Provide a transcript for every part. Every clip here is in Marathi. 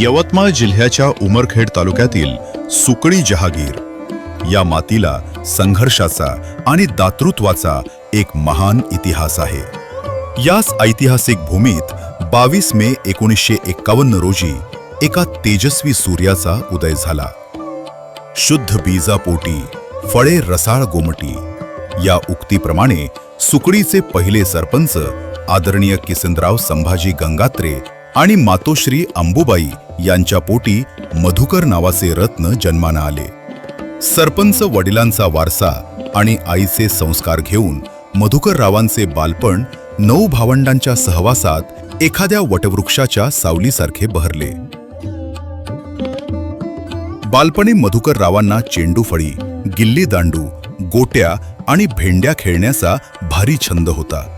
यवतमाळ जिल्ह्याच्या उमरखेड तालुक्यातील सुकळी जहागीर या मातीला संघर्षाचा आणि दातृत्वाचा एक महान इतिहास आहे. याच ऐतिहासिक भूमीत 22 मे 1951 रोजी एका तेजस्वी सूर्याचा उदय झाला. शुद्ध बीजापोटी फळे रसाळ गोमटी या उक्तीप्रमाणे सुकळीचे पहिले सरपंच आदरणीय किसनराव संभाजी गंगात्रे आणि मातोश्री अंबुबाई यांच्या पोटी मधुकर नावाचे रत्न जन्माला आले. सरपंच वडिलांचा वारसा आणि आईचे संस्कार घेऊन मधुकररावांचे बालपण 9 भावंडांच्या सहवासात एखाद्या वटवृक्षाच्या सावलीसारखे बहरले. बालपणी मधुकररावांना चेंडूफळी, गिल्ली दांडू, गोट्या आणि भेंड्या खेळण्याचा भारी छंद होता.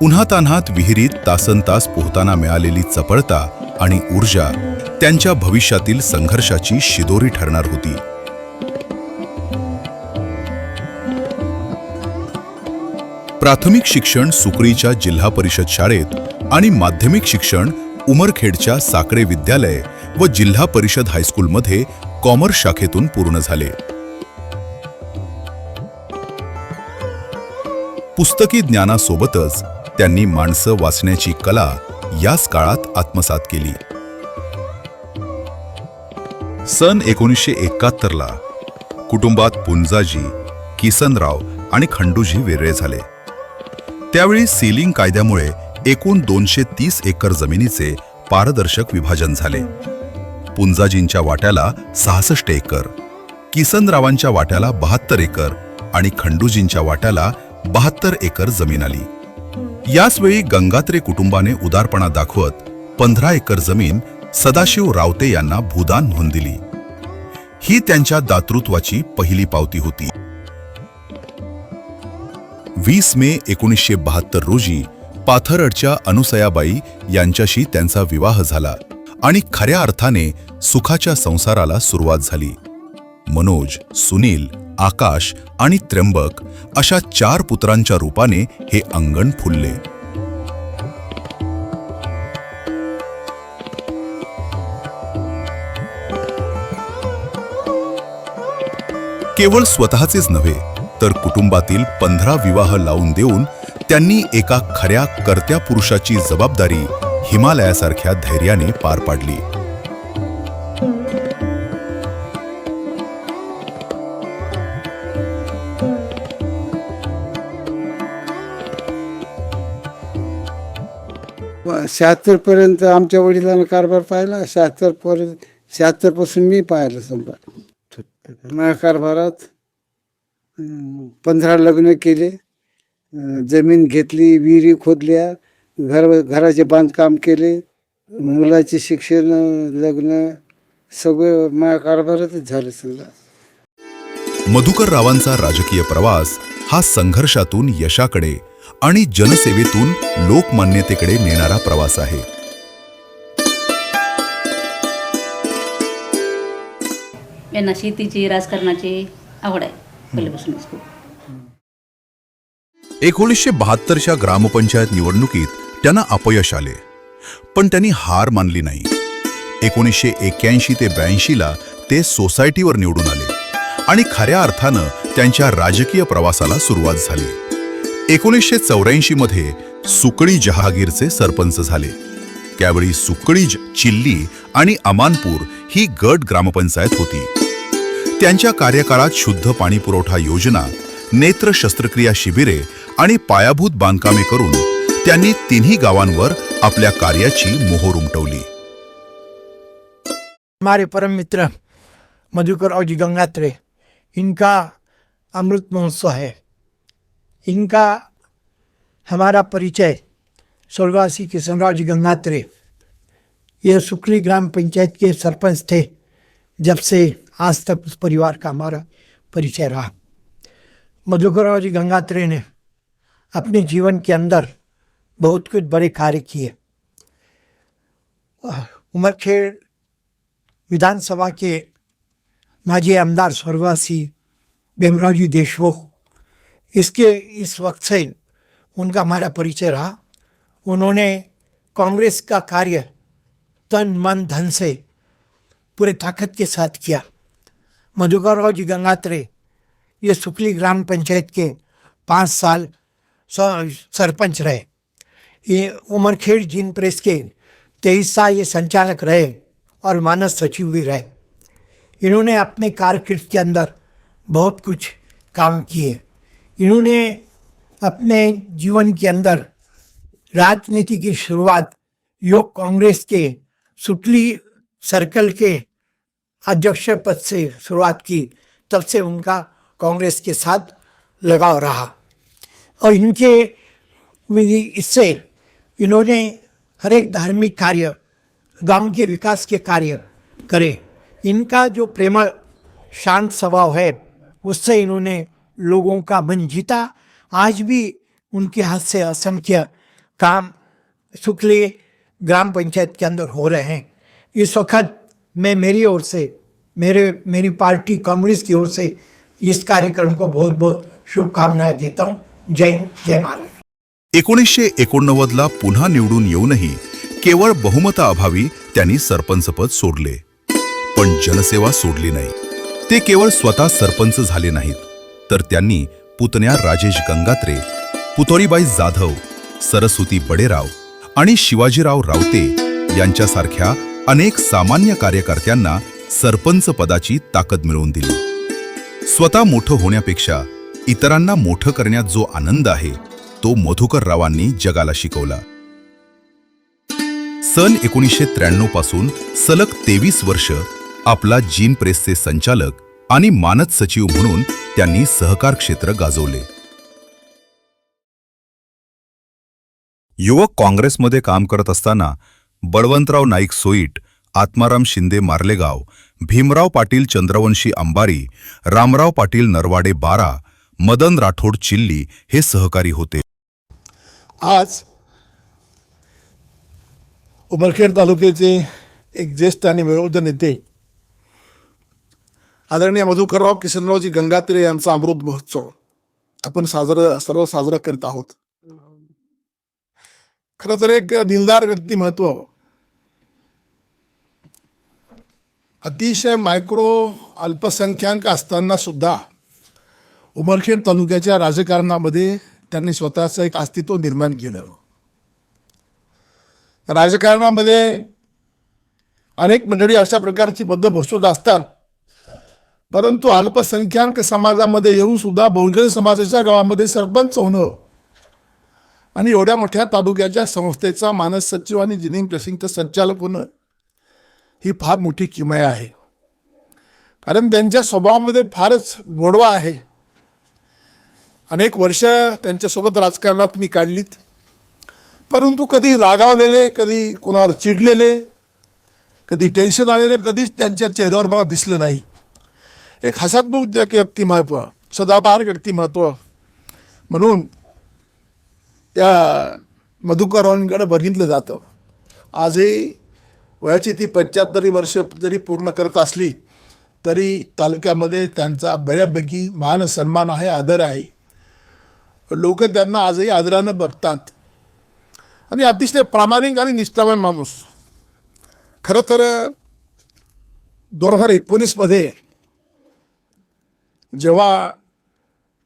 उन्हातान्हात विहिरीत तासनतास पोहताना मिळालेली चपळता आणि ऊर्जा त्यांच्या भविष्यातील संघर्षाची शिदोरी ठरणार होती. प्राथमिक शिक्षण सुकळीच्या जिल्हा परिषद शाळेत आणि माध्यमिक शिक्षण उमरखेडच्या साकडे विद्यालय व जिल्हा परिषद हायस्कूलमध्ये कॉमर्स शाखेतून पूर्ण झाले. पुस्तकी ज्ञानासोबतच त्यांनी माणसं वाचण्याची कला याच काळात आत्मसात केली. सन 1971ला कुटुंबात पुंजाजी, किसनराव आणि खंडूजी वेगळे झाले. त्यावेळी सीलिंग कायद्यामुळे एकूण 230 एकर जमिनीचे पारदर्शक विभाजन झाले. पुंजाजींच्या वाट्याला 66 एकर, किसनरावांच्या वाट्याला 72 एकर आणि खंडूजींच्या वाट्याला 72 एकर जमीन आली. याच वेळी गंगात्रे कुटुंबाने उदारपणा दाखवत 15 एकर जमीन सदाशिव रावते यांना भूदान म्हणून दिली. ही त्यांच्या दातृत्वाची पहिली पावती होती. 20 मे 1972 रोजी पाथरडच्या अनुसयाबाई यांच्याशी त्यांचा विवाह झाला आणि खऱ्या अर्थाने सुखाच्या संसाराला सुरुवात झाली. मनोज, सुनील, आकाश आणि त्र्यंबक अशा 4 पुत्रांच्या रूपाने हे अंगण फुलले. केवळ स्वतःचेच नव्हे तर कुटुंबातील 15 विवाह लावून देऊन त्यांनी एका खऱ्या कर्त्या पुरुषाची जबाबदारी हिमालयासारख्या धैर्याने पार पाडली. '76 पर्यंत आमच्या वडिलांना कारभार पाहिला. 76 पासून मी पाहिलं. माझ्या कारभारात 15 लग्न केले, जमीन घेतली, विहिरी खोदल्या, घराचे बांधकाम केले, मुलाचे शिक्षण, लग्न सगळं माझ्या कारभारातच झालं सगळं. मधुकररावांचा राजकीय प्रवास हा संघर्षातून यशाकडे आणि जनसेवेतून लोकमान्यतेकडे नेणारा प्रवास आहे. यांना शेतीची, राजकारणाची आवड आहे पहिल्यापासूनच खूप. 1972च्या ग्रामपंचायत निवडणुकीत त्यांना अपयश आले, पण त्यांनी हार मानली नाही. 1981 ते 82ला ते सोसायटीवर निवडून आले आणि खऱ्या अर्थानं त्यांच्या राजकीय प्रवासाला सुरुवात झाली. 1984 मध्ये सुकळी जहागीरचे सरपंच झाले. त्यावेळी सुकळी, चिल्ली आणि अमानपूर ही गट ग्रामपंचायत होती. त्यांच्या कार्यकाळात शुद्ध पाणी पुरवठा योजना, नेत्र शस्त्रक्रिया शिबिरे आणि पायाभूत बांधकामे करून त्यांनी 3ही गावांवर आपल्या कार्याची मोहोर उमटवली. हमारे परम मित्र मधुकरराव जी गंगात्रे, इनका अमृत महोत्सव है. इनका हमारा परिचय स्वर्गवासी किसनराव जी गंगात्रे, ये सुकली ग्राम पंचायत के सरपंच थे. जब से आज तक उस परिवार का हमारा परिचय रहा. मधुकरराव जी गंगात्रे ने अपने जीवन के अंदर बहुत कुछ बड़े कार्य किए. उमरखेड़ विधानसभा के माजी आमदार स्वर्गवासी भीमरावजी देशमुख, इस वक्त से उनका हमारा परिचय रहा. उन्होंने कांग्रेस का कार्य तन मन धन से पूरे ताकत के साथ किया। मधुकर राव जी गंगात्रे ये सुकली ग्राम पंचायत के 5 साल सरपंच रहे। ये उमरखेड़ जीन प्रेस के 23 साल ये संचालक रहे और मानस सचिव भी रहे। इन्होंने अपने कारकिर्द के अंदर बहुत कुछ काम किए। इन्होंने अपने जीवन के अंदर राजनीति की शुरुआत योग कांग्रेस के सुकली सर्कल के अध्यक्ष पद से शुरुआत की। तब से उनका कांग्रेस के साथ लगाव रहा और इससे इन्होंने हर एक धार्मिक कार्य, गांव के विकास के कार्य करे। इनका जो प्रेमळ शांत स्वभाव है उससे इन्होंने लोगों का मन जीता। आज भी उनके हाथ से असंख्य काम सुकली ग्राम पंचायत के अंदर हो रहे हैं। इस वक्त मैं मेरी ओर से मेरी पार्टी कांग्रेस की ओर से इस कार्यक्रम को बहुत बहुत शुभकामनाएं देता हूँ। जय हिंद, जय महाराष्ट्र। 1989ला पुन्हा निवडून येऊनही केवळ बहुमताअभावी त्यांनी सरपंचपद सोडले, पण जनसेवा सोडली नाही। ते केवळ स्वतः सरपंच झाले नाहीत, तर त्यांनी पुतण्या राजेश गंगात्रे, पुतळीबाई जाधव, सरस्वती बडेराव आणि शिवाजीराव रावते यांच्यासारख्या अनेक सामान्य कार्यकर्त्यांना सरपंच पदाची ताकद मिळवून दिली। स्वतः मोठं होण्यापेक्षा इतरांना मोठं करण्यात जो आनंद आहे तो मधुकर रावांनी जगाला शिकवला। सन 1993 पासून सलग 23 वर्ष आपला जीन प्रेसचे संचालक आणि मानद सचिव म्हणून त्यांनी सहकार क्षेत्र गाजवले। युवक काँग्रेसमध्ये काम करत असताना बळवंतराव नाईक सोईट, आत्माराम शिंदे मार्लेगाव, भीमराव पाटील चंद्रवंशी अंबारी, रामराव पाटील नरवाडे बारा, मदन राठोड चिल्ली हे सहकारी होते। आज उमरखेड तालुक्याचे एक ज्येष्ठ आणि वयोवृद्ध नेते आदरणीय मधुकरराव किसनरावजी गंगात्रे यांचा अमृत महोत्सव आपण सर्व साजरा करत आहोत। खरं तर एक दिलदार व्यक्तिमत्व, अतिशय मायक्रो अल्पसंख्याक असताना सुद्धा उमरखेड तालुक्याच्या राजकारणामध्ये त्यांनी स्वतःचं एक अस्तित्व निर्माण केलं। राजकारणामध्ये अनेक मंडळी अशा प्रकारची बद्धभूषित असतात, परंतु अल्पसंख्याक समाजामध्ये येऊन सुद्धा बहुजन समाजाच्या गावामध्ये सरपंच होणं आणि एवढ्या मोठ्या तालुक्याच्या संस्थेचा मानस सचिव आणि जिनिंग प्रेसिंगचं संचालक होणं ही फार मोठी किमया आहे। कारण त्यांच्या स्वभावामध्ये फारच गोडवा आहे। अनेक वर्ष त्यांच्यासोबत राजकारणात मी काढलीत, परंतु कधी रागावलेले, कधी कोणावर चिडलेले, कधी टेन्शन आलेले कधीच त्यांच्या चेहऱ्यावर मला दिसलं नाही। एक हसतमुख व्यक्तिमत्व, सदाबहार व्यक्तिमत्व म्हणून त्या मधुकरावांकडे बघितलं जातं। आजही वयाची ती 75 वर्ष जरी पूर्ण करत असली तरी तालुक्यामध्ये त्यांचा बऱ्यापैकी मान सन्मान आहे, आदर आहे। लोक त्यांना आजही आदरानं बघतात आणि अतिशय प्रामाणिक आणि निष्ठावान माणूस। खरं तर 2019 मध्ये जेव्हा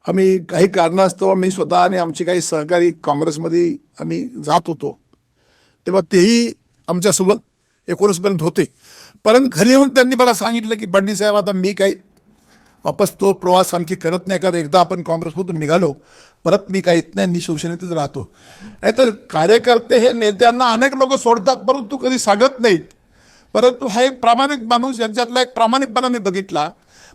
आम्ही काही कारणास्तव मी स्वतः आणि आमचे काही सहकारी काँग्रेसमध्ये आम्ही जात होतो, तेव्हा तेही आमच्यासोबत 19 पर्यंत होते। परंतु घरी येऊन त्यांनी मला सांगितलं की बंडी साहेब, आता मी काही वापस तो प्रवास आणखी करत नाही, कारण एकदा आपण काँग्रेसमधून निघालो परत मी काही येत नाही, मी शिवसेनेतच राहतो। नाहीतर कार्यकर्ते हे नेत्यांना अनेक लोक सोडतात परंतु कधी सांगत नाहीत, परंतु हा एक प्रामाणिक माणूस यांच्यातला एक प्रामाणिकपणा मी बघितला।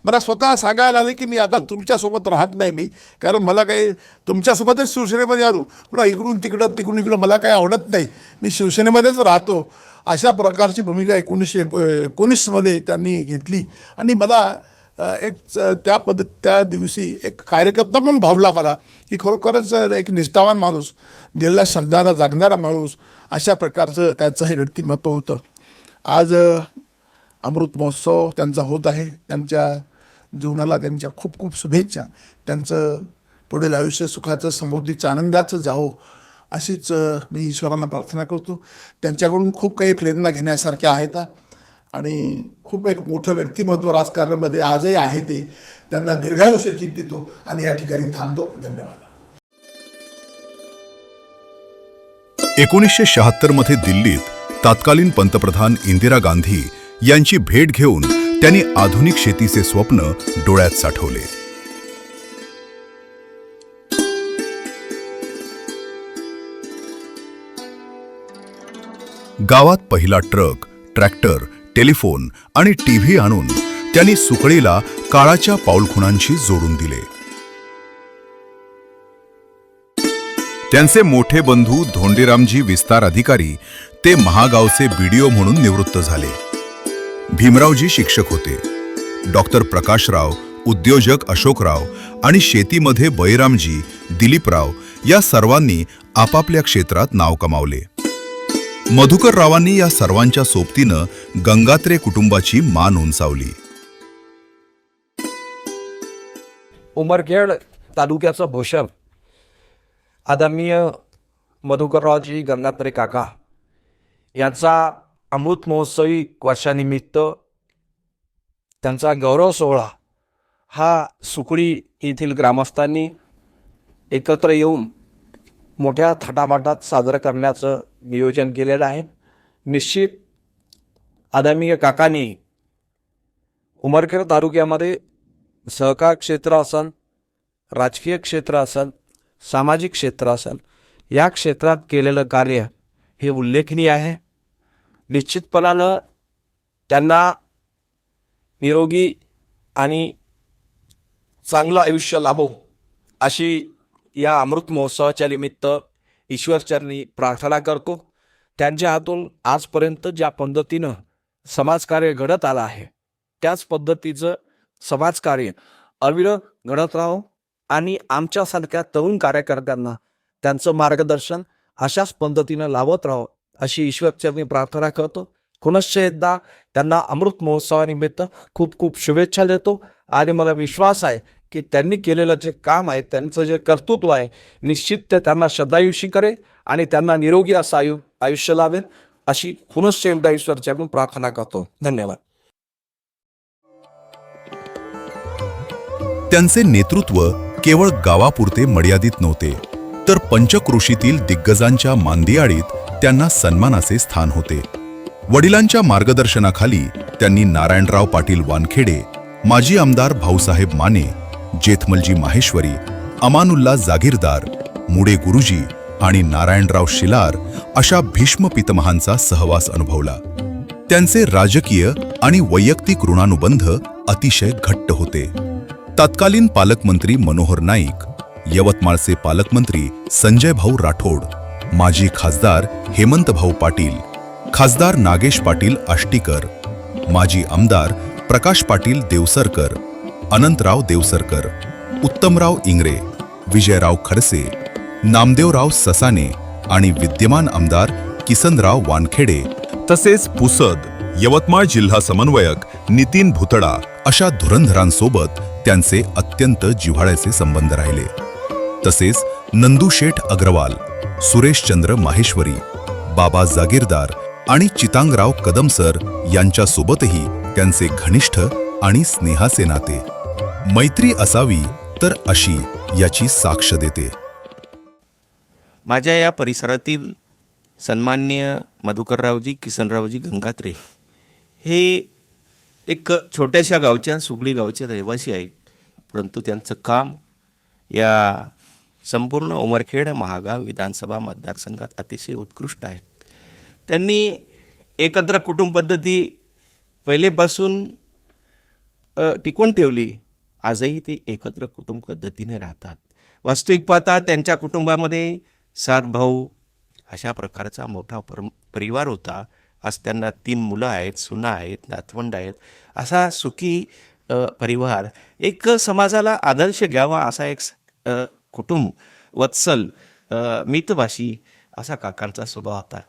मला स्वतः सांगायला आलं की मी आता तुमच्यासोबत राहत नाही मी, कारण मला काही तुमच्यासोबतच शिवसेनेमध्ये आलो, पुन्हा इकडून तिकडं मला काही आवडत नाही, मी शिवसेनेमध्येच राहतो। अशा प्रकारची भूमिका 1919 मध्ये त्यांनी घेतली आणि मला एक त्या दिवशी एक कार्यकर्ता म्हणून भावला मला की खरोखरच एक निष्ठावान माणूस, दिलला श्रद्धाला जागणारा माणूस, अशा प्रकारचं त्यांचं हे व्यक्तिमत्व होतं। आज अमृत महोत्सव त्यांचा होत आहे। त्यांच्या जीवनाला त्यांच्या खूप खूप शुभेच्छा। त्यांचं पुढील आयुष्य सुखाचं, समृद्धीचं, आनंदाचं जावो अशीच मी ईश्वरांना प्रार्थना करतो। त्यांच्याकडून खूप काही प्रेरणा घेण्यासारख्या आहेत आणि खूप एक मोठं व्यक्तिमत्व राजकारणामध्ये आजही आहे. ते त्यांना दीर्घायुष्य चिंतितो आणि या ठिकाणी थांबतो. धन्यवाद. 1976 मध्ये दिल्लीत तत्कालीन पंतप्रधान इंदिरा गांधी यांची भेट घेऊन त्यांनी आधुनिक शेतीचे स्वप्न डोळ्यात साठवले. गावात पहिला ट्रक, ट्रॅक्टर, टेलिफोन आणि टीव्ही आणून त्यांनी सुकळीला काळाच्या पाऊलखुणांशी जोडून दिले. त्यांचे मोठे बंधू धोंडीरामजी विस्तार अधिकारी ते महागावचे बीडीओ म्हणून निवृत्त झाले. भीमरावजी शिक्षक होते. डॉक्टर प्रकाशराव, उद्योजक अशोकराव आणि शेतीमध्ये बळीरामजी, दिलीपराव या सर्वांनी आपापल्या क्षेत्रात नाव कमावले. मधुकररावांनी या सर्वांच्या सोबतीनं गंगात्रे कुटुंबाची मान उंचावली. उमरखेड तालुक्याचं भूषण आदरणीय मधुकररावजी गंगात्रे काका यांचा अमृत महोत्सवी वर्षानिमित्त त्यांचा गौरव सोहळा हा सुकळी येथील ग्रामस्थांनी एकत्र येऊन मोठ्या थाटामाटात साजरं करण्याचं नियोजन केलेलं आहे. निश्चित आदरणीय काकांनी उमरखेड तालुक्यामध्ये सहकार क्षेत्र असेल, राजकीय क्षेत्र असेल, सामाजिक क्षेत्र असेल, या क्षेत्रात केलेलं कार्य हे उल्लेखनीय आहे. निश्चितपणानं त्यांना निरोगी आणि चांगलं आयुष्य लाभो अशी या अमृत महोत्सवाच्या निमित्त ईश्वरचरणी प्रार्थना करतो. त्यांच्या हातून आजपर्यंत ज्या पद्धतीनं समाजकार्य घडत आलं आहे त्याच पद्धतीचं समाजकार्य अविरत घडत राहो आणि आमच्यासारख्या तरुण कार्यकर्त्यांना त्यांचं मार्गदर्शन अशाच पद्धतीनं लावत राहो अशी ईश्वरचरणी प्रार्थना करतो. पुनश्च एकदा त्यांना अमृत महोत्सवानिमित्त खूप खूप शुभेच्छा देतो आणि मला विश्वास आहे की त्यांनी केलेलं जे काम आहे, त्यांचं जे कर्तृत्व आहे, निश्चित ते त्यांना श्रद्धायुषी करेल आणि त्यांना निरोगी असं आयुष्य लाभेल अशी पुनश्च एकदा ईश्वरचरणी प्रार्थना करतो. धन्यवाद. त्यांचे नेतृत्व केवळ गावापुरते मर्यादित नव्हते, तर पंचक्रोशीतील दिग्गजांच्या मांदियाळीत त्यांना सन्मानाचे स्थान होते. वडिलांच्या मार्गदर्शनाखाली त्यांनी नारायणराव पाटील वानखेडे, माजी आमदार भाऊसाहेब माने, जेथमलजी माहेश्वरी, अमानुल्ला जागीरदार, मुडे गुरुजी आणि नारायणराव शिलार अशा भीष्म पितमहांचा सहवास अनुभवला. त्यांचे राजकीय आणि वैयक्तिक ऋणानुबंध अतिशय घट्ट होते. तत्कालीन पालकमंत्री मनोहर नाईक, यवतमाळचे पालकमंत्री संजय भाऊ राठोड, माजी खासदार हेमंत भाऊ पाटील, खासदार नागेश पाटील आष्टीकर, माजी आमदार प्रकाश पाटील देवसरकर, अनंतराव देवसरकर, उत्तमराव इंगरे, विजयराव खडसे, नामदेवराव ससाने आणि विद्यमान आमदार किसनराव वानखेडे तसेच पुसद, यवतमाळ जिल्हा समन्वयक नितीन भुतडा अशा धुरंधरांसोबत त्यांचे अत्यंत जिव्हाळ्याचे संबंध राहिले. तसेच नंदूशेठ अग्रवाल, सुरेशचंद्र माहेश्वरी, बाबा जागीरदार आणि चितांगराव कदमसर यांच्यासोबतही त्यांचे घनिष्ठ आणि स्नेहाचे नाते. मैत्री असावी तर अशी याची साक्ष देते. माझ्या या परिसरातील सन्माननीय मधुकररावजी किसनरावजी गंगात्रे हे एक छोट्याशा गावच्या सुगडी गावचे रहिवासी आहेत, परंतु त्यांचं काम या संपूर्ण उमरखेड महागाव विधानसभा मतदारसंघात अतिशय उत्कृष्ट आहे. त्यांनी एकत्र कुटुंब पद्धती पहिलेपासून टिकवून ठेवली. आजही ते एकत्र कुटुंब पद्धतीने राहतात. वास्तविक पाहता त्यांच्या कुटुंबामध्ये 7 भाऊ अशा प्रकारचा मोठा परिवार होता. आज त्यांना 3 मुलं आहेत, सुना आहेत, नातवंड आहेत. असा सुखी परिवार, एक समाजाला आदर्श घ्यावा असा एक कुटुंब वत्सल मितभाषी असा काकांचा स्वभाव होता.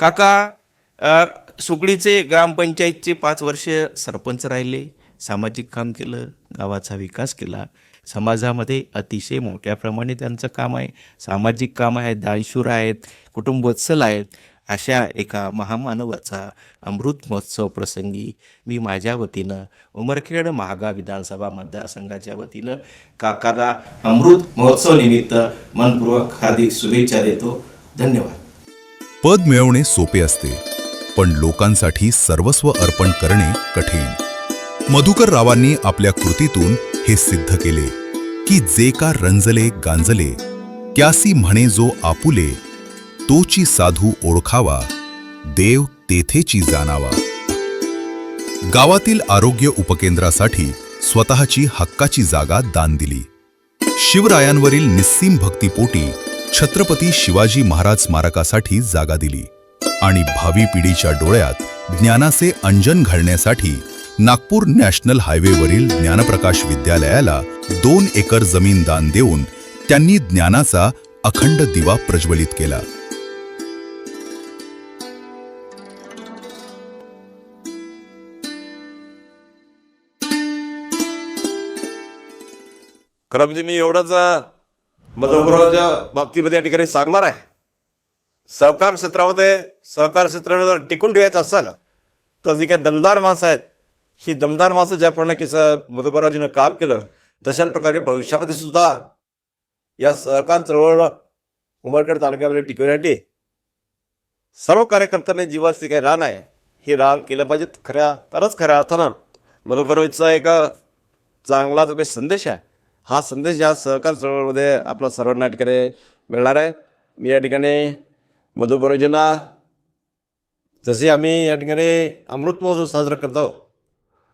काका सुकडीचे ग्रामपंचायतचे 5 वर्ष सरपंच राहिले, सामाजिक काम केलं, गावाचा विकास केला. समाजामध्ये अतिशय मोठ्या प्रमाणे त्यांचं काम आहे. सामाजिक काम आहे, दानशूर आहेत, कुटुंबवत्सल आहेत अशा एका महामानवाचा अमृत महोत्सव प्रसंगी मी माझ्या वतीनं उमरखेड महागाव विधानसभा मतदारसंघाच्या वतीनं काकाला अमृत महोत्सव निमित्त मनपूर्वक हार्दिक शुभेच्छा देतो. धन्यवाद. पद मिळवणे सोपे असते, पण लोकांसाठी सर्वस्व अर्पण करणे कठीण. मधुकर रावांनी आपल्या कृतीतून हे सिद्ध केले की जे का रंजले गांजले, क्यासी म्हणे जो आपुले, तोची साधू ओळखावा, देव तेथेची जाणावा. गावातील आरोग्य उपकेंद्रासाठी स्वतःची हक्काची जागा दान दिली. शिवरायांवरील निस्सीम भक्तिपोटी छत्रपती शिवाजी महाराज स्मारकासाठी जागा दिली आणि भावी पिढीच्या डोळ्यात ज्ञानाचे अंजन घालण्यासाठी नागपूर नॅशनल हायवेवरील ज्ञानप्रकाश विद्यालयाला 2 एकर जमीन दान देऊन त्यांनी ज्ञानाचा अखंड दिवा प्रज्वलित केला. खरं म्हणजे मी एवढंच मधुकररावच्या बाबतीमध्ये या ठिकाणी सांगणार आहे. सहकार क्षेत्रामध्ये जर टिकून ठेवायचं असेल तर जी काही दमदार माणसं आहेत, ही दमदार माणसं ज्याप्रमाणे की मधुकररावजीनं काम केलं, तशाच प्रकारे भविष्यामध्ये सुद्धा या सहकार चळवळ उमरखेड तालुक्यामध्ये टिकवण्यासाठी सर्व कार्यकर्त्यांनी जीवाची काही रान आहे, हे रान केलं पाहिजे. खऱ्या अर्थानं मधुकररावचा एक चांगला जो काही संदेश आहे, हा संदेश या सहकार चळवळीमध्ये आपल्या सर्वांना या ठिकाणी मिळणार आहे. मी या ठिकाणी मधुकररावजींना जसे आम्ही या ठिकाणी अमृत महोत्सव साजरा करतो,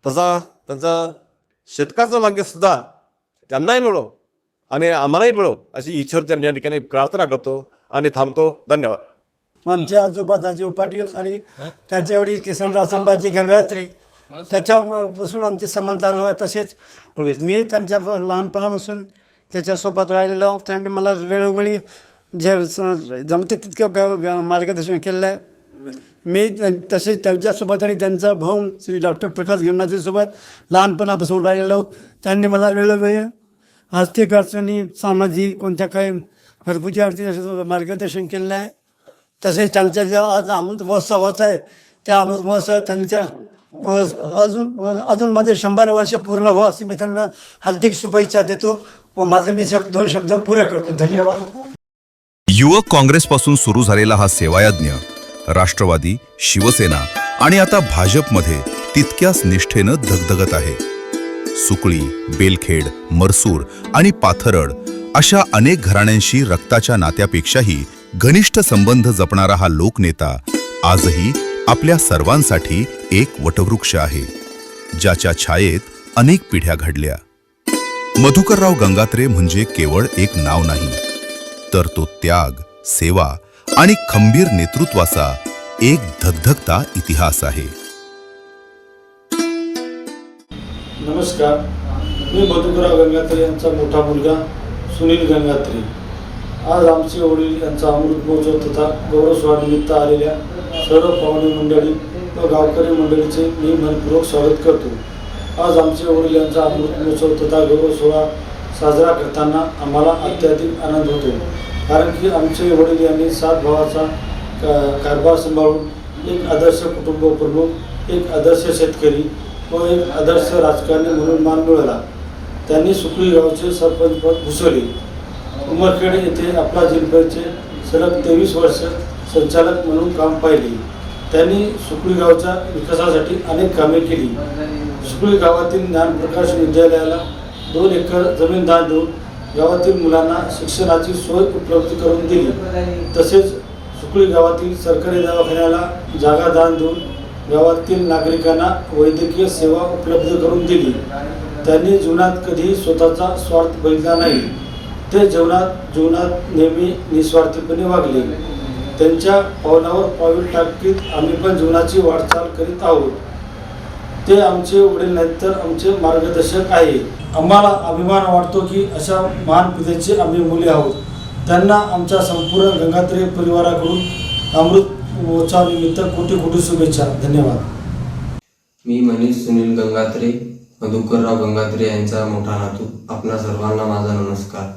तसा त्यांचा शेतकऱ्याचं भाग्यसुद्धा त्यांनाही मिळो आणि आम्हालाही मिळो अशी ईश्वर त्यांनी या ठिकाणी प्रार्थना करतो आणि थांबतो. धन्यवाद. आमचे आजोबा दाजी पाटील आणि त्यांच्या वडील किसनराव संभाजी गंगात्रे, त्याच्यापासून आमची समानता आहे. तसेच मी त्यांच्या लहानपणापासून त्याच्यासोबत राहिलेलो. त्यांनी मला वेळोवेळी जे जमते तितकं मार्गदर्शन केलेलं आहे. मी तसेच त्यांच्यासोबत आणि त्यांचा भाऊ श्री डॉक्टर प्रकाश गिरणाजीसोबत लहानपणापासून राहिलेलो. त्यांनी मला वेळोवेळी आर्थिक अडचणी, सामाजिक कोणत्या काही घरगुती अडचणी मार्गदर्शन केलेलं आहे. तसेच त्यांच्या जो आज अमृत महोत्सव होत आहे, त्या अमृत महोत्सव त्यांच्या अजून माझे 100 वर्ष पूर्ण हो अशी मी त्यांना हार्दिक शुभेच्छा देतो व माझे मी 2 शब्द पुरे करतो. धन्यवाद. युवक काँग्रेसपासून सुरू झालेला हा सेवायज्ञ राष्ट्रवादी, शिवसेना आणि आता भाजपमध्ये तितक्याच निष्ठेनं धगधगत आहे. सुकळी, बेलखेड, मरसूर आणि पाथरड अशा अनेक घराण्यांशी रक्ताच्या नात्यापेक्षाही घनिष्ठ संबंध जपणारा हा लोकनेता आजही आपल्या सर्वांसाठी एक वटवृक्ष आहे, ज्याच्या छायेत अनेक पिढ्या घडल्या. मधुकरराव गंगात्रे म्हणजे केवळ एक नाव नाही, तर तो त्याग, सेवा आणि खंबीर नेतृत्वाचा एक धगधगता इतिहास आहे. नमस्कार, मी मधुकरराव गंगात्रे यांचा मोठा मुलगा सुनील गंगात्रे. आज आमचे वडील यांचा अमृत महोत्सव तथा गौरव सोहळ्यानिमित्त आलेल्या सर्व पाहुणे मंडळी व गावकरी मंडळीचे मी मनपूर्वक स्वागत करतो. आज आमचे वडील यांचा अमृत महोत्सव तथा गौरव सोहळा साजरा करताना आम्हाला अत्याधिक आनंद होतो, कारण की आमचे वडील यांनी 7 भावाचा कारभार सांभाळून एक आदर्श कुटुंब प्रमुख, एक आदर्श शेतकरी व एक आदर्श राजकारणी म्हणून मान मिळवला. त्यांनी सुकळी गावचे सरपंचपद भूषवले. उमरखेड येथे आपला जिल्ह्याचे सलग 23 वर्ष संचालक म्हणून काम पाहिले. त्यांनी सुकळी गावच्या विकासासाठी अनेक कामे केली. सुकळी गावातील ज्ञानप्रकाश विद्यालयाला 2 एकर जमीन दान देऊन गावातील मुलांना शिक्षणाची सोय उपलब्ध करून दिली. तसेच सुकळी गावातील सरकारी दवाखान्याला जागा दान देऊन गावातील नागरिकांना वैद्यकीय सेवा उपलब्ध करून दिली. त्यांनी जीवनात कधीही स्वतःचा स्वार्थ बघितला नाही. ते जीवनात नेहमी निस्वार्थीपणे वागले. त्यांच्या पावलावर पाऊल टाकीत आम्ही पण जीवनाची वाटचाल करीत आहोत. ते आमचे वडील नाहीत तर आमचे मार्गदर्शक आहे. आम्हाला अभिमान वाटतो की अशा महान पित्याचे आम्ही मुले आहोत. त्यांना आमच्या संपूर्ण गंगात्रे परिवाराकडून अमृत महोत्सवानिमित्त कोटी कोटी शुभेच्छा. धन्यवाद. मी मनीष सुनील गंगात्रे, मधुकरराव गंगात्रे यांचा मोठा नातू. आपणा सर्वांना माझा नमस्कार.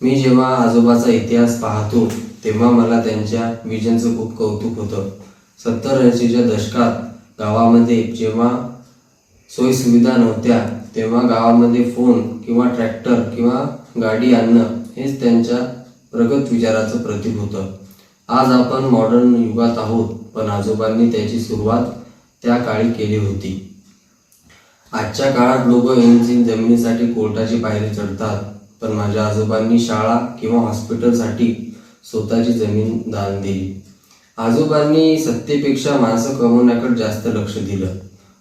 मी जेव्हा आजोबाचा इतिहास पाहतो तेव्हा मला त्यांच्या विजनचं खूप कौतुक होतं. 70-80च्या दशकात गावामध्ये जेव्हा सोयीसुविधा नव्हत्या तेव्हा गावामध्ये फोन किंवा ट्रॅक्टर किंवा गाडी आणणं हेच त्यांच्या प्रगत विचाराचं प्रतीक होतं. आज आपण मॉडर्न युगात आहोत, पण आजोबांनी त्याची सुरुवात त्या काळी केली होती. आजच्या काळात लोक इंच जमिनीसाठी कोर्टाची पायरी चढतात, पण माझ्या आजोबांनी शाळा किंवा हॉस्पिटलसाठी स्वतःची जमीन दान दिली. आजोबांनी सत्तेपेक्षा माणसं कमवण्याकडे जास्त लक्ष दिलं.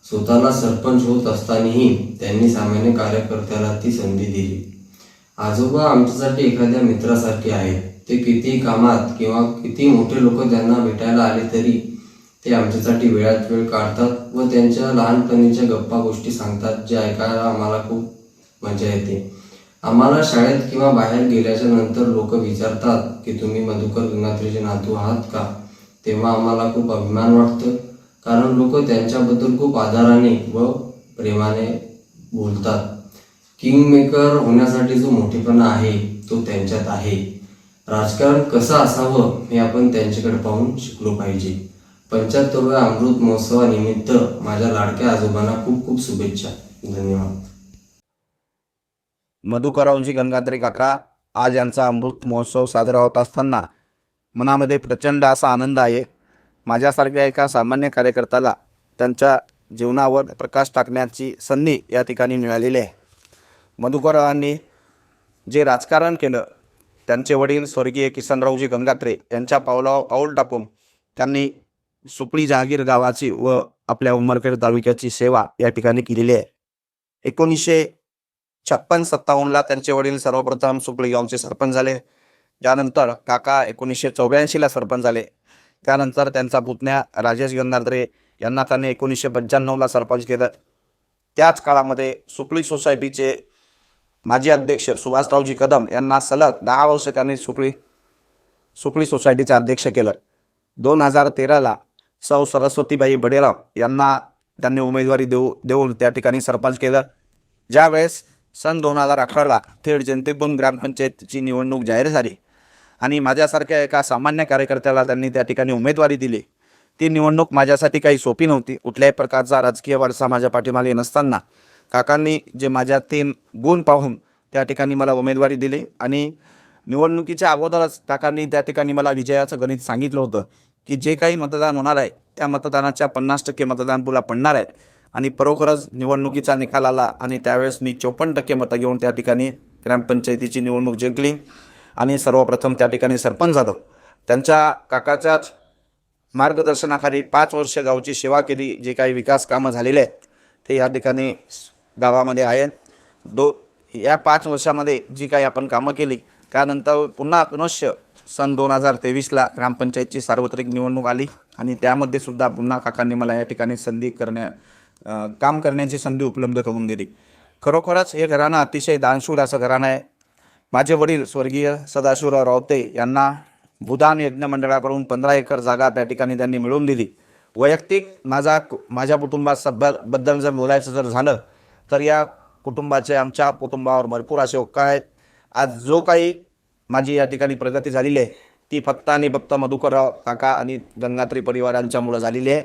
स्वतःला सरपंच होत असतानाही त्यांनी सामान्य कार्यकर्त्याला ती संधी दिली. आजोबा आमच्यासाठी एखाद्या मित्रासारखे आहेत. ते किती कामात किंवा किती मोठे लोक त्यांना भेटायला आले तरी ते आमच्यासाठी वेळात वेळ काढतात व त्यांच्या लहानपणीच्या गप्पा गोष्टी सांगतात, जे ऐकायला आम्हाला खूप मजा येते. आम्हाला शाळेत किंवा बाहेर गेल्याच्या नंतर लोक विचारतात की तुम्ही मधुकर गंगात्रेचे नातू आहात का? तेव्हा आम्हाला खूप अभिमान वाटतं, कारण लोक त्यांच्याबद्दल खूप आदराने व प्रेमाने बोलतात. किंगमेकर होण्यासाठी जो मोठेपणा आहे तो त्यांच्यात आहे. राजकारण कसं असावं हे आपण त्यांच्याकडे पाहून शिकलो पाहिजे. 75व्या अमृत महोत्सवानिमित्त माझ्या लाडक्या आजोबांना खूप खूप शुभेच्छा. धन्यवाद. मधुकररावजी गंगाधरे काका आज यांचा अमृत महोत्सव साजरा होत असताना मनामध्ये प्रचंड असा आनंद आहे. माझ्यासारख्या एका सामान्य कार्यकर्त्याला त्यांच्या जीवनावर प्रकाश टाकण्याची संधी या ठिकाणी मिळालेली आहे. मधुकररावांनी जे राजकारण केलं, त्यांचे वडील स्वर्गीय किसनरावजी गंगात्रे यांच्या पावलावर पाऊल टाकून त्यांनी सुकळी जहागीर गावाची व आपल्या उमरखेड तालुक्याची सेवा या ठिकाणी केलेली आहे. 1956-57ला त्यांचे वडील सर्वप्रथम सुकळी गावचे सरपंच झाले. त्यानंतर काका 1984ला सरपंच झाले. त्यानंतर त्यांचा पुतण्या राजेश गंगाधरे यांना त्यांनी 1995ला सरपंच केलं. त्याच काळामध्ये सुकळी सोसायटीचे माजी अध्यक्ष सुभाषरावजी कदम यांना सलग 10 वर्ष त्यांनी सुकळी सोसायटीचे अध्यक्ष केलं. 2013ला सौ सरस्वतीबाई बडेराव यांना त्यांनी उमेदवारी देऊन त्या ठिकाणी सरपंच केलं. ज्यावेळेस सन 2018ला थेट जनतेतून ग्रामपंचायतीची निवडणूक जाहीर झाली आणि माझ्यासारख्या एका सामान्य कार्यकर्त्याला त्यांनी त्या ठिकाणी उमेदवारी दिली. ती निवडणूक माझ्यासाठी काही सोपी नव्हती. कुठल्याही प्रकारचा राजकीय वारसा माझ्या पाठीमागे नसताना काकांनी जे माझ्या 3 गुण पाहून त्या ठिकाणी मला उमेदवारी दिली आणि निवडणुकीच्या अगोदरच काकांनी त्या ठिकाणी मला विजयाचं गणित सांगितलं होतं की जे काही मतदान होणार आहे त्या मतदानाच्या 50% मतदान तुला पडणार आहे. आणि खरोखरच निवडणुकीचा निकाल आला आणि त्यावेळेस मी 54% मतं घेऊन त्या ठिकाणी ग्रामपंचायतीची निवडणूक जिंकली आणि सर्वप्रथम त्या ठिकाणी सरपंच झालो. त्यांच्या काकाच्याच मार्गदर्शनाखाली 5 वर्ष गावची सेवा केली. जे काही विकास कामं झालेले आहेत ते या ठिकाणी गावामध्ये आहेत. या 5 वर्षामध्ये जी काही आपण कामं केली त्यानंतर पुनश्च सन 2023ला ग्रामपंचायतची सार्वत्रिक निवडणूक आली आणि त्यामध्ये सुद्धा पुन्हा काकांनी मला या ठिकाणी काम करण्याची संधी उपलब्ध करून दिली. खरोखरच हे घराणं अतिशय दानशूर असं घराणं आहे. माझे वडील स्वर्गीय सदाशिवराव रावते यांना भूदान यज्ञ मंडळाकडून 15 एकर जागा त्या ठिकाणी त्यांनी मिळवून दिली. वैयक्तिक माझ्या कुटुंबाबद्दल जर बोलायचं जर झालं तर या कुटुंबाचे आमच्या कुटुंबावर भरपूर असे उपकार आहेत. आज जो काही माझी या ठिकाणी प्रगती झालेली आहे ती फक्त आणि फक्त मधुकरराव काका आणि गंगात्री परिवारांच्यामुळं झालेली आहे.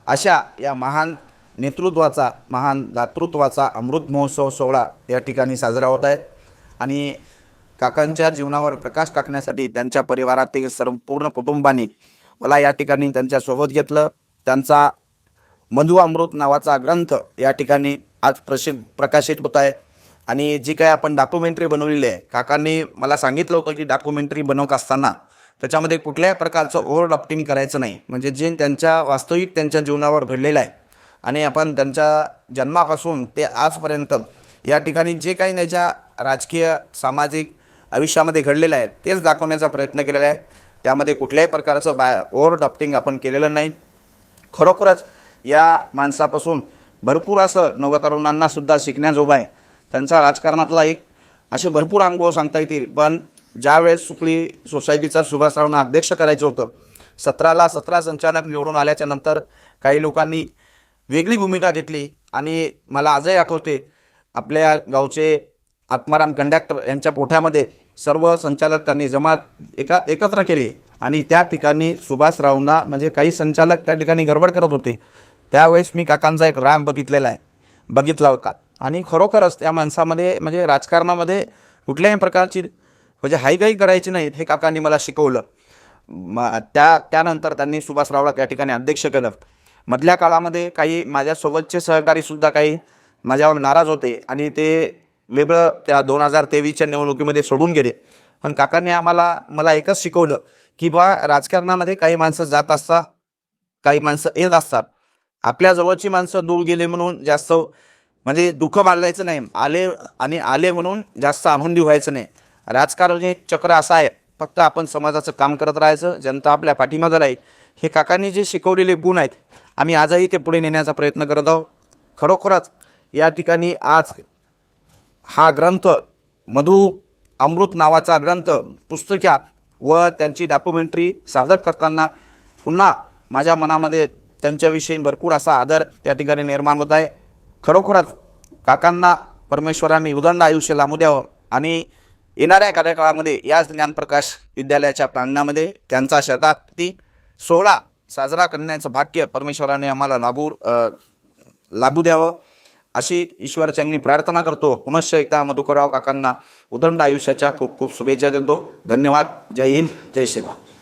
अशा या महान नेतृत्वाचा, महान दातृत्वाचा अमृत महोत्सव सोहळा या ठिकाणी साजरा होत आहे आणि काकांच्या जीवनावर प्रकाश टाकण्यासाठी त्यांच्या परिवारातील संपूर्ण कुटुंबांनी मला या ठिकाणी त्यांच्यासोबत घेतलं. त्यांचा मधु अमृत नावाचा ग्रंथ या ठिकाणी आज प्रकाशित होत आहे आणि जी काय आपण डॉक्युमेंटरी बनवलेली आहे, काकांनी मला सांगितलं होतं की डॉक्युमेंटरी बनवत असताना त्याच्यामध्ये कुठल्याही प्रकारचं ओव्हर ड्राफ्टिंग करायचं नाही. म्हणजे जे त्यांच्या जीवनावर घडलेलं आहे आणि आपण त्यांच्या जन्मापासून ते आजपर्यंत या ठिकाणी जे काही त्याच्या राजकीय सामाजिक आयुष्यामध्ये घडलेलं आहे तेच दाखवण्याचा प्रयत्न केलेला आहे. त्यामध्ये कुठल्याही प्रकारचं ओव्हर ड्राफ्टिंग आपण केलेलं नाही. खरोखरच या माणसापासून भरपूर असं नवतरुणांनासुद्धा शिकण्याजोगं आहे. त्यांचा राजकारणातला एक असे भरपूर अनुभव सांगता येतील. पण ज्यावेळेस सुकळी सोसायटीचा सुभाषरावांना अध्यक्ष करायचं होतं, 17 संचालक निवडून आल्याच्या नंतर काही लोकांनी वेगळी भूमिका घेतली आणि मला आजही आठवते आपल्या गावचे आत्माराम कंडक्टर यांच्या पोठ्यामध्ये सर्व संचालक त्यांनी एकत्र केले आणि त्या ठिकाणी सुभाषरावांना म्हणजे काही संचालक त्या ठिकाणी गडबड करत होते. त्यावेळेस मी काकांचा एक राग बघितला होता आणि खरोखरच त्या माणसामध्ये म्हणजे राजकारणामध्ये कुठल्याही प्रकारची म्हणजे हायगाई करायची नाही हे काकांनी मला शिकवलं. त्यानंतर त्यांनी सुभाषरावला त्या ठिकाणी अध्यक्ष केलं. मधल्या काळामध्ये काही माझ्यासोबतचे सहकारीसुद्धा काही माझ्यावर नाराज होते आणि ते वेगळं त्या 2023च्या निवडणुकीमध्ये सोडून गेले. पण काकांनी मला एकच शिकवलं की राजकारणामध्ये काही माणसं जात असतात, काही माणसं येत असतात. आपल्या जवळची माणसं दूर गेले म्हणून जास्त म्हणजे दुःख मानलायचं नाही, आले म्हणून जास्त आनंदी व्हायचं नाही. राजकारण हे चक्र असं आहे, फक्त आपण समाजाचं काम करत राहायचं, जनता आपल्या पाठीमागं राहील. हे काकांनी जे शिकवलेले गुण आहेत आम्ही आजही ते पुढे नेण्याचा प्रयत्न करत आहोत. खरोखरच या ठिकाणी आज हा ग्रंथ मधु अमृत नावाचा ग्रंथ पुस्तकात व त्यांची डॉक्युमेंटरी सादर करताना पुन्हा माझ्या मनामध्ये त्यांच्याविषयी भरपूर असा आदर त्या ठिकाणी निर्माण होत आहे. खरोखरच काकांना परमेश्वरांनी उदंड आयुष्य लाभू द्यावं आणि येणाऱ्या कार्यकाळामध्ये याच ज्ञानप्रकाश विद्यालयाच्या प्रांगणामध्ये त्यांचा शताब्दी सोहळा साजरा करण्याचं भाग्य परमेश्वराने आम्हाला लाभू द्यावं अशी ईश्वराच्यांनी प्रार्थना करतो. पुनश्च एकदा मधुकरराव काकांना उदंड आयुष्याच्या खूप खूप शुभेच्छा देतो. धन्यवाद. जय हिंद, जय श्रीराम.